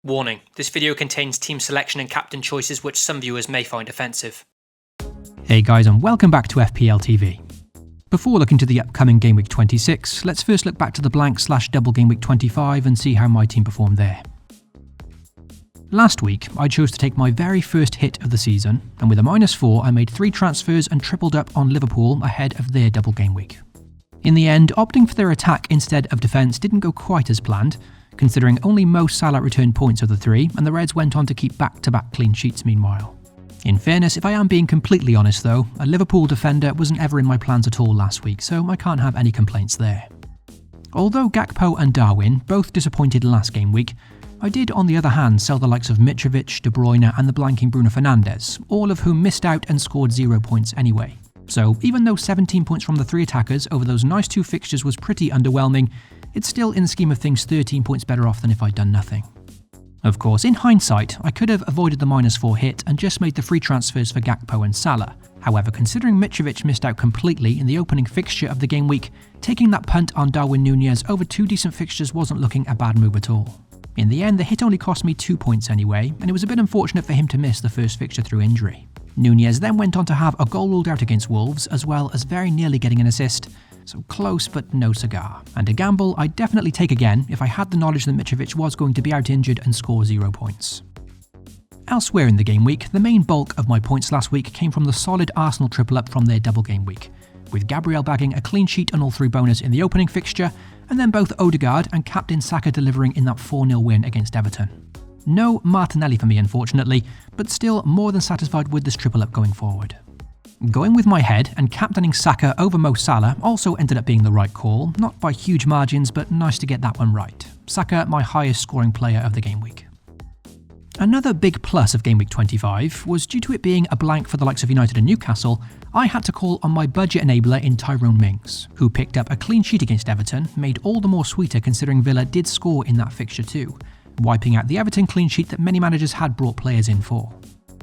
Warning, this video contains team selection and captain choices which some viewers may find offensive. Hey guys, and welcome back to FPL TV. Before looking to the upcoming Game Week 26, let's first look back to the blank/double Game Week 25 and see how my team performed there. Last week, I chose to take my very first hit of the season, and with a -4 I made 3 transfers and tripled up on Liverpool ahead of their double game week. In the end, opting for their attack instead of defence didn't go quite as planned, considering only Mo Salah returned points of the 3, and the Reds went on to keep back-to-back clean sheets meanwhile. In fairness, if I am being completely honest though, a Liverpool defender wasn't ever in my plans at all last week, so I can't have any complaints there. Although Gakpo and Darwin both disappointed last game week, I did on the other hand sell the likes of Mitrovic, De Bruyne and the blanking Bruno Fernandes, all of whom missed out and scored 0 points anyway. So even though 17 points from the 3 attackers over those nice 2 fixtures was pretty underwhelming, it's still in the scheme of things 13 points better off than if I'd done nothing. Of course, in hindsight, I could have avoided the -4 hit and just made the free transfers for Gakpo and Salah. However, considering Mitrovic missed out completely in the opening fixture of the game week, taking that punt on Darwin Núñez over 2 decent fixtures wasn't looking a bad move at all. In the end, the hit only cost me 2 points anyway, and it was a bit unfortunate for him to miss the first fixture through injury. Núñez then went on to have a goal ruled out against Wolves, as well as very nearly getting an assist, so close but no cigar. And a gamble I'd definitely take again if I had the knowledge that Mitrovic was going to be out injured and score 0 points. Elsewhere in the game week, the main bulk of my points last week came from the solid Arsenal triple up from their double game week, with Gabriel bagging a clean sheet and all 3 bonus in the opening fixture, and then both Odegaard and captain Saka delivering in that 4-0 win against Everton. No Martinelli for me unfortunately, but still more than satisfied with this triple up going forward. Going with my head and captaining Saka over Mo Salah also ended up being the right call, not by huge margins, but nice to get that one right. Saka, my highest scoring player of the game week. Another big plus of Game Week 25 was due to it being a blank for the likes of United and Newcastle, I had to call on my budget enabler in Tyrone Mings, who picked up a clean sheet against Everton, made all the more sweeter considering Villa did score in that fixture too, wiping out the Everton clean sheet that many managers had brought players in for.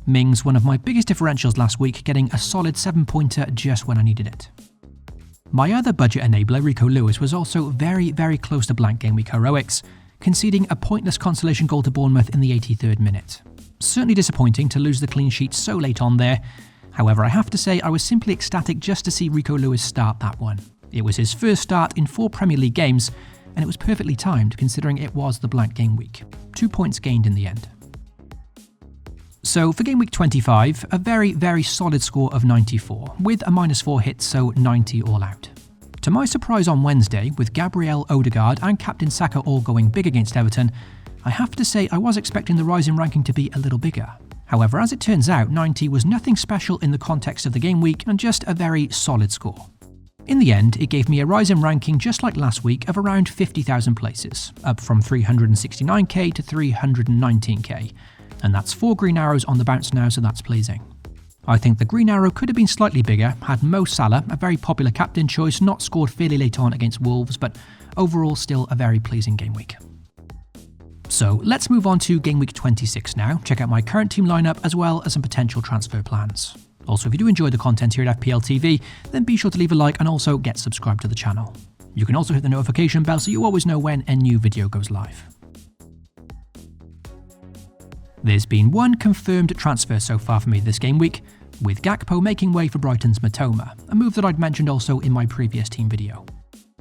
Mings, one of my biggest differentials last week, getting a solid 7-pointer just when I needed it. My other budget enabler, Rico Lewis, was also very close to blank game week heroics, conceding a pointless consolation goal to Bournemouth in the 83rd minute. Certainly disappointing to lose the clean sheet so late on there. However, I have to say I was simply ecstatic just to see Rico Lewis start that one. It was his first start in 4 Premier League games, and it was perfectly timed considering it was the blank game week. 2 points gained in the end. So for Game Week 25, a very solid score of 94, with a -4 hit, so 90 all out. To my surprise on Wednesday, with Gabriel, Odegaard and captain Saka all going big against Everton, I have to say I was expecting the rise in ranking to be a little bigger. However, as it turns out, 90 was nothing special in the context of the game week and just a very solid score. In the end, it gave me a rise in ranking just like last week of around 50,000 places, up from 369k to 319k. And that's 4 green arrows on the bounce now, so that's pleasing. I think the green arrow could have been slightly bigger had Mo Salah, a very popular captain choice, not scored fairly late on against Wolves, but overall still a very pleasing game week. So let's move on to Game Week 26 now, check out my current team lineup as well as some potential transfer plans. Also, if you do enjoy the content here at FPL TV, then be sure to leave a like and also get subscribed to the channel. You can also hit the notification bell so you always know when a new video goes live. There's been one confirmed transfer so far for me this game week, with Gakpo making way for Brighton's Mitoma, a move that I'd mentioned also in my previous team video.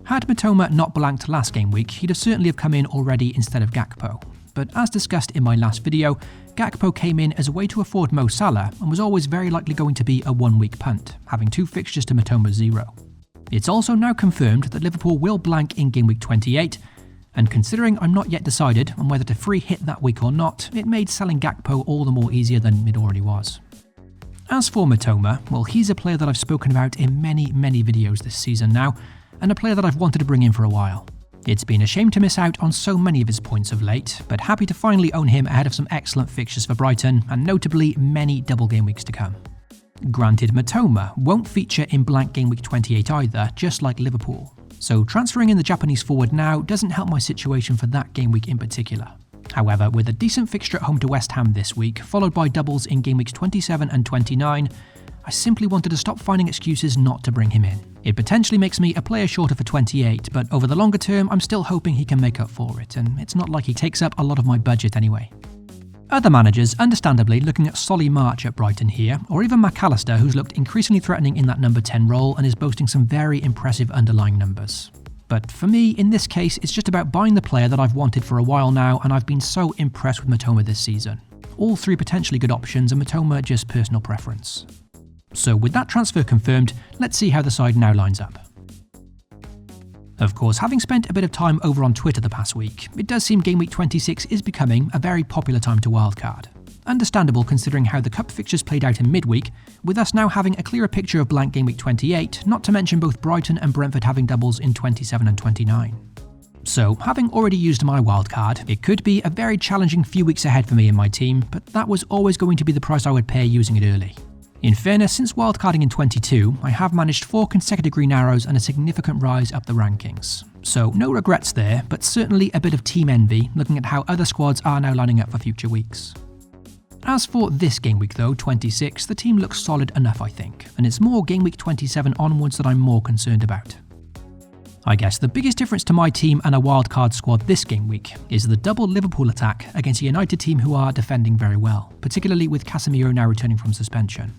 Had Mitoma not blanked last game week, he'd have certainly have come in already instead of Gakpo. But as discussed in my last video, Gakpo came in as a way to afford Mo Salah and was always very likely going to be a 1-week punt, having 2 fixtures to Mitoma's 0. It's also now confirmed that Liverpool will blank in Game Week 28, and considering I'm not yet decided on whether to free hit that week or not, it made selling Gakpo all the more easier than it already was. As for Mitoma, well, he's a player that I've spoken about in many videos this season now, and a player that I've wanted to bring in for a while. It's been a shame to miss out on so many of his points of late, but happy to finally own him ahead of some excellent fixtures for Brighton, and notably many double game weeks to come. Granted, Mitoma won't feature in blank Game Week 28 either, just like Liverpool. So transferring in the Japanese forward now doesn't help my situation for that game week in particular. However, with a decent fixture at home to West Ham this week, followed by doubles in Game Weeks 27 and 29, I simply wanted to stop finding excuses not to bring him in. It potentially makes me a player shorter for 28, but over the longer term I'm still hoping he can make up for it, and it's not like he takes up a lot of my budget anyway. Other managers, understandably, looking at Solly March at Brighton here, or even McAllister, who's looked increasingly threatening in that number 10 role and is boasting some very impressive underlying numbers. But for me, in this case, it's just about buying the player that I've wanted for a while now, and I've been so impressed with Mitoma this season. All three potentially good options, and Mitoma just personal preference. So with that transfer confirmed, let's see how the side now lines up. Of course, having spent a bit of time over on Twitter the past week, it does seem Game Week 26 is becoming a very popular time to wildcard. Understandable considering how the cup fixtures played out in midweek, with us now having a clearer picture of blank Game Week 28, not to mention both Brighton and Brentford having doubles in 27 and 29. So, having already used my wildcard, it could be a very challenging few weeks ahead for me and my team, but that was always going to be the price I would pay using it early. In fairness, since wildcarding in 22, I have managed 4 consecutive green arrows and a significant rise up the rankings. So no regrets there, but certainly a bit of team envy looking at how other squads are now lining up for future weeks. As for this game week though, 26, the team looks solid enough I think, and it's more game week 27 onwards that I'm more concerned about. I guess the biggest difference to my team and a wildcard squad this game week is the double Liverpool attack against a United team who are defending very well, particularly with Casemiro now returning from suspension.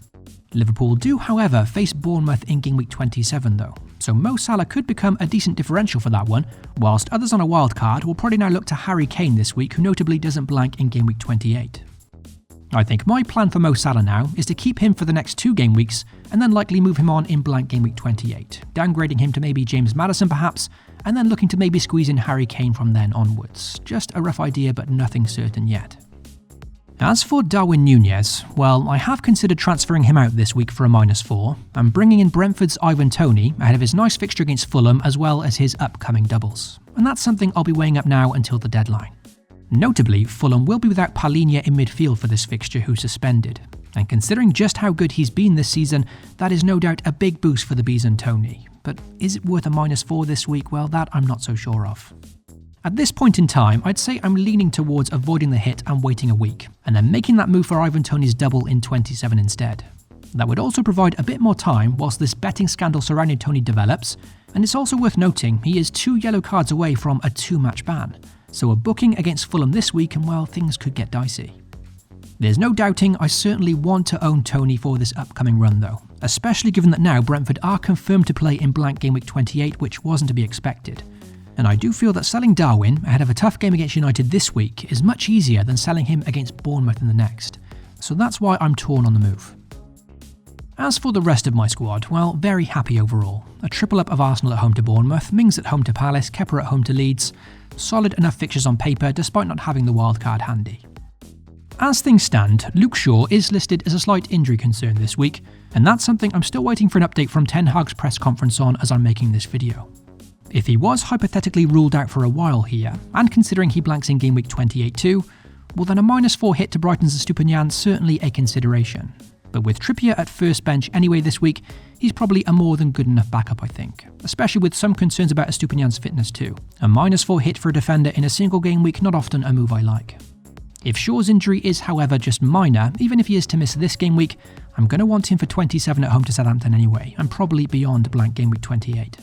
Liverpool do, however, face Bournemouth in game week 27 though, so Mo Salah could become a decent differential for that one, whilst others on a wildcard will probably now look to Harry Kane this week, who notably doesn't blank in game week 28. I think my plan for Mo Salah now is to keep him for the next 2 game weeks and then likely move him on in blank game week 28, downgrading him to maybe James Maddison perhaps, and then looking to maybe squeeze in Harry Kane from then onwards. Just a rough idea, but nothing certain yet. As for Darwin Núñez, well, I have considered transferring him out this week for a -4, and bringing in Brentford's Ivan Toney ahead of his nice fixture against Fulham as well as his upcoming doubles. And that's something I'll be weighing up now until the deadline. Notably, Fulham will be without Palhinha in midfield for this fixture, who's suspended. And considering just how good he's been this season, that is no doubt a big boost for the Bees and Toney. But is it worth a -4 this week? Well, that I'm not so sure of. At this point in time, I'd say I'm leaning towards avoiding the hit and waiting a week, and then making that move for Ivan Toney's double in 27 instead. That would also provide a bit more time whilst this betting scandal surrounding Toney develops, and it's also worth noting he is 2 yellow cards away from a 2-match ban, so a booking against Fulham this week and well, things could get dicey. There's no doubting I certainly want to own Toney for this upcoming run though, especially given that now Brentford are confirmed to play in blank game week 28, which wasn't to be expected. And I do feel that selling Darwin ahead of a tough game against United this week is much easier than selling him against Bournemouth in the next. So that's why I'm torn on the move. As for the rest of my squad, well, very happy overall. A triple up of Arsenal at home to Bournemouth, Mings at home to Palace, Kepa at home to Leeds. Solid enough fixtures on paper despite not having the wildcard handy. As things stand, Luke Shaw is listed as a slight injury concern this week, and that's something I'm still waiting for an update from Ten Hag's press conference on as I'm making this video. If he was hypothetically ruled out for a while here, and considering he blanks in game week 28 too, well then a -4 hit to Brighton's Estupiñán certainly a consideration. But with Trippier at first bench anyway this week, he's probably a more than good enough backup I think, especially with some concerns about Estupiñán's fitness too. A -4 hit for a defender in a single game week, not often a move I like. If Shaw's injury is however just minor, even if he is to miss this game week, I'm going to want him for 27 at home to Southampton anyway, and probably beyond blank game week 28.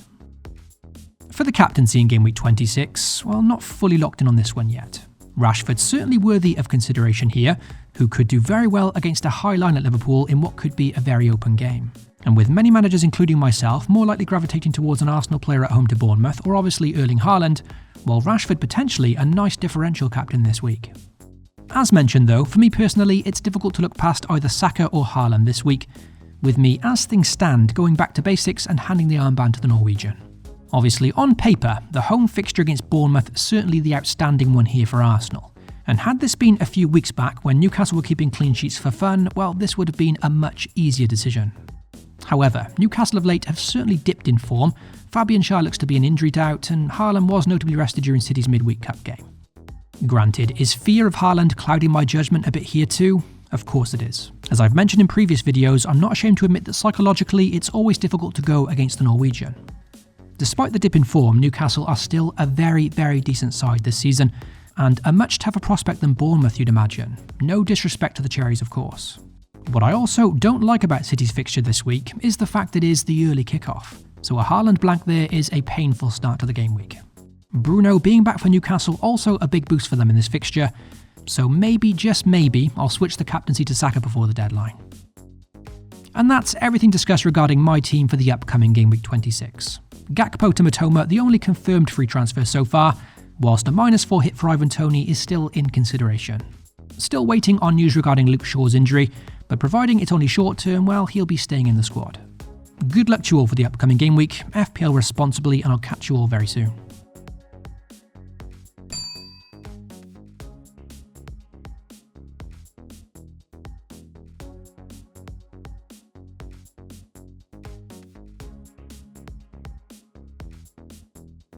For the captaincy in game week 26, well, not fully locked in on this one yet. Rashford's certainly worthy of consideration here, who could do very well against a high line at Liverpool in what could be a very open game. And with many managers including myself more likely gravitating towards an Arsenal player at home to Bournemouth or obviously Erling Haaland, while Rashford potentially a nice differential captain this week. As mentioned though, for me personally it's difficult to look past either Saka or Haaland this week, with me as things stand going back to basics and handing the armband to the Norwegian. Obviously, on paper, the home fixture against Bournemouth certainly the outstanding one here for Arsenal. And had this been a few weeks back when Newcastle were keeping clean sheets for fun, well, this would have been a much easier decision. However, Newcastle of late have certainly dipped in form. Fabian Schär looks to be an injury doubt, and Haaland was notably rested during City's midweek cup game. Granted, is fear of Haaland clouding my judgment a bit here too? Of course it is. As I've mentioned in previous videos, I'm not ashamed to admit that psychologically it's always difficult to go against the Norwegian. Despite the dip in form, Newcastle are still a very, very decent side this season, and a much tougher prospect than Bournemouth you'd imagine. No disrespect to the Cherries, of course. What I also don't like about City's fixture this week is the fact that it is the early kickoff. So a Haaland blank there is a painful start to the game week. Bruno being back for Newcastle also a big boost for them in this fixture, so maybe, just maybe, I'll switch the captaincy to Saka before the deadline. And that's everything discussed regarding my team for the upcoming Game Week 26. Gakpo to Matoma, the only confirmed free transfer so far, whilst a -4 hit for Ivan Toney is still in consideration. Still waiting on news regarding Luke Shaw's injury, but providing it's only short term, well, he'll be staying in the squad. Good luck to you all for the upcoming game week, FPL responsibly, and I'll catch you all very soon.